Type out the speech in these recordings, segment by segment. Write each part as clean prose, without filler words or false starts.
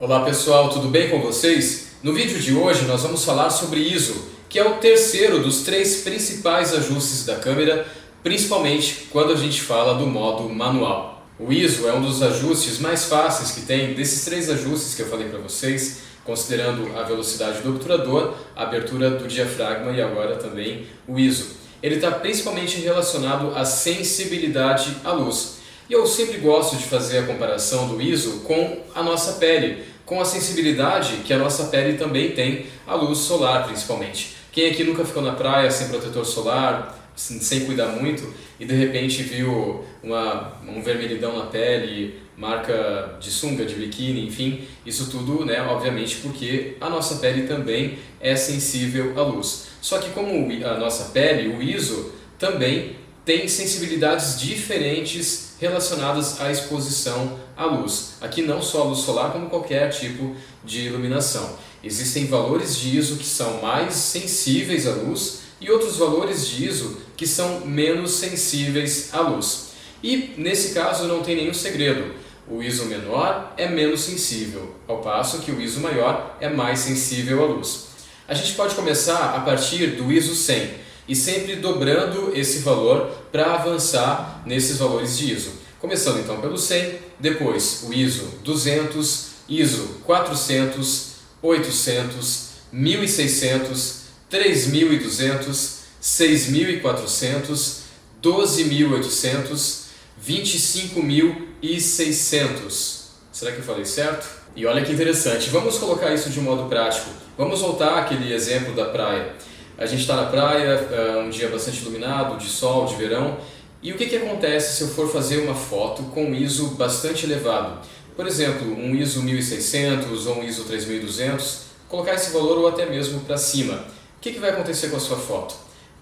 Olá pessoal, tudo bem com vocês? No vídeo de hoje nós vamos falar sobre ISO, que é o terceiro dos três principais ajustes da câmera, principalmente quando a gente fala do modo manual. O ISO é um dos ajustes mais fáceis que tem desses três ajustes que eu falei para vocês, considerando a velocidade do obturador, a abertura do diafragma e agora também o ISO. Ele está principalmente relacionado à sensibilidade à luz. E eu sempre gosto de fazer a comparação do ISO com a nossa pele, com a sensibilidade que a nossa pele também tem à luz solar, principalmente. Quem aqui nunca ficou na praia sem protetor solar, sem cuidar muito, e de repente viu um vermelhidão na pele, marca de sunga, de biquíni, enfim, isso tudo, né, obviamente, porque a nossa pele também é sensível à luz. Só que como a nossa pele, o ISO, também tem sensibilidades diferentes relacionadas à exposição à luz. Aqui não só a luz solar, como qualquer tipo de iluminação. Existem valores de ISO que são mais sensíveis à luz e outros valores de ISO que são menos sensíveis à luz. E nesse caso não tem nenhum segredo. O ISO menor é menos sensível, ao passo que o ISO maior é mais sensível à luz. A gente pode começar a partir do ISO 100. E sempre dobrando esse valor para avançar nesses valores de ISO. Começando então pelo 100, depois o ISO 200, ISO 400, 800, 1600, 3200, 6400, 12800, 25600. Será que eu falei certo? E olha que interessante, vamos colocar isso de um modo prático. Vamos voltar àquele exemplo da praia. A gente está na praia, um dia bastante iluminado, de sol, de verão, e o que acontece se eu for fazer uma foto com um ISO bastante elevado? Por exemplo, um ISO 1600 ou um ISO 3200, colocar esse valor ou até mesmo para cima. O que vai acontecer com a sua foto?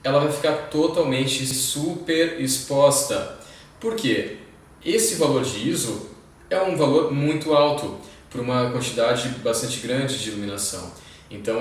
Ela vai ficar totalmente super exposta. Por quê? Esse valor de ISO é um valor muito alto para uma quantidade bastante grande de iluminação. Então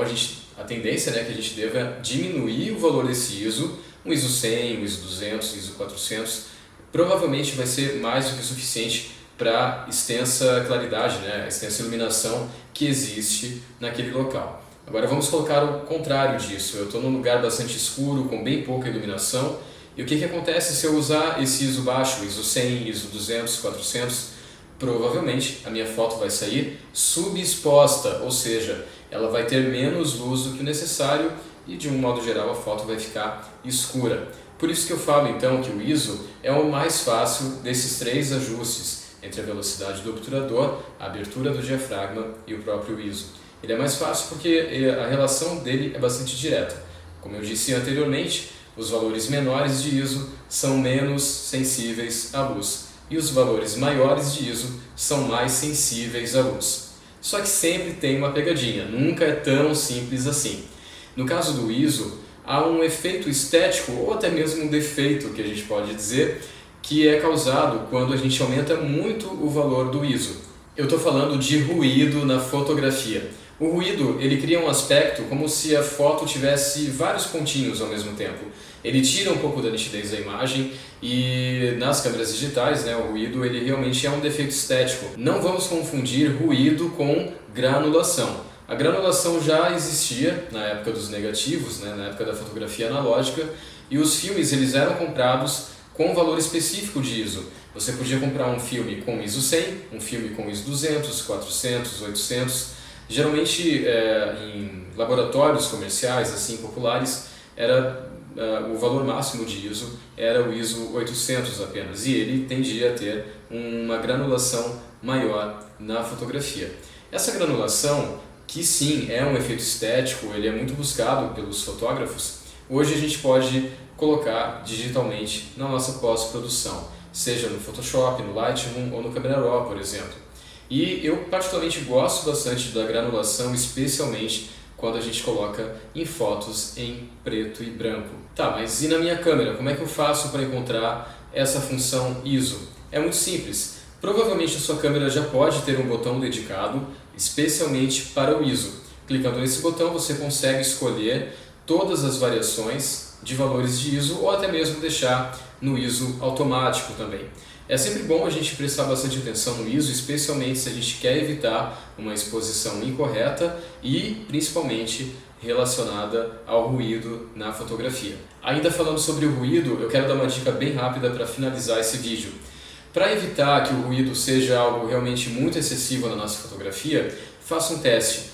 a tendência é que a gente deva diminuir o valor desse ISO, um ISO 100, um ISO 200, um ISO 400, provavelmente vai ser mais do que suficiente para a extensa claridade, né, a extensa iluminação que existe naquele local. Agora vamos colocar o contrário disso, eu estou num lugar bastante escuro, com bem pouca iluminação, e o que acontece se eu usar esse ISO baixo, ISO 100, ISO 200, 400, provavelmente a minha foto vai sair subexposta, ou seja, ela vai ter menos luz do que o necessário e de um modo geral a foto vai ficar escura. Por isso que eu falo então que o ISO é o mais fácil desses três ajustes, entre a velocidade do obturador, a abertura do diafragma e o próprio ISO. Ele é mais fácil porque a relação dele é bastante direta. Como eu disse anteriormente, os valores menores de ISO são menos sensíveis à luz e os valores maiores de ISO são mais sensíveis à luz. Só que sempre tem uma pegadinha, nunca é tão simples assim. No caso do ISO, há um efeito estético ou até mesmo um defeito que a gente pode dizer que é causado quando a gente aumenta muito o valor do ISO. Eu estou falando de ruído na fotografia. O ruído ele cria um aspecto como se a foto tivesse vários pontinhos ao mesmo tempo. Ele tira um pouco da nitidez da imagem e nas câmeras digitais, né, o ruído ele realmente é um defeito estético. Não vamos confundir ruído com granulação. A granulação já existia na época dos negativos, né, na época da fotografia analógica, e os filmes eles eram comprados com um valor específico de ISO. Você podia comprar um filme com ISO 100, um filme com ISO 200, 400, 800. Geralmente em laboratórios comerciais assim populares o valor máximo de ISO era o ISO 800 apenas, e ele tendia a ter uma granulação maior na fotografia. Essa granulação, que sim é um efeito estético, ele é muito buscado pelos fotógrafos, hoje a gente pode colocar digitalmente na nossa pós-produção, seja no Photoshop, no Lightroom ou no Camera Raw, por exemplo. E eu particularmente gosto bastante da granulação, especialmente quando a gente coloca em fotos em preto e branco. Tá, mas e na minha câmera? Como é que eu faço para encontrar essa função ISO? É muito simples. Provavelmente a sua câmera já pode ter um botão dedicado especialmente para o ISO. Clicando nesse botão você consegue escolher todas as variações de valores de ISO ou até mesmo deixar no ISO automático também. É sempre bom a gente prestar bastante atenção no ISO, especialmente se a gente quer evitar uma exposição incorreta e principalmente relacionada ao ruído na fotografia. Ainda falando sobre o ruído, eu quero dar uma dica bem rápida para finalizar esse vídeo. Para evitar que o ruído seja algo realmente muito excessivo na nossa fotografia, faça um teste.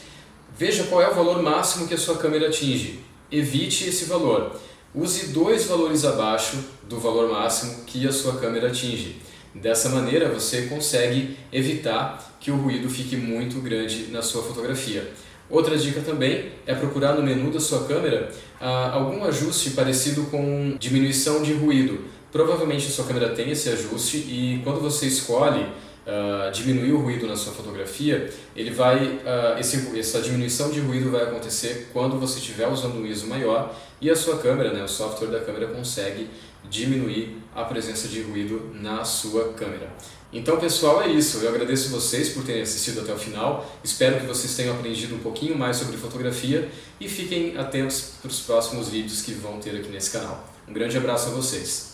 Veja qual é o valor máximo que a sua câmera atinge. Evite esse valor. Use 2 valores abaixo do valor máximo que a sua câmera atinge. Dessa maneira você consegue evitar que o ruído fique muito grande na sua fotografia. Outra dica também é procurar no menu da sua câmera algum ajuste parecido com diminuição de ruído. Provavelmente a sua câmera tem esse ajuste e quando você escolhe diminuir o ruído na sua fotografia, essa diminuição de ruído vai acontecer quando você estiver usando um ISO maior e a sua câmera, o software da câmera consegue diminuir a presença de ruído na sua câmera. Então pessoal, é isso. Eu agradeço vocês por terem assistido até o final, espero que vocês tenham aprendido um pouquinho mais sobre fotografia e fiquem atentos para os próximos vídeos que vão ter aqui nesse canal. Um grande abraço a vocês!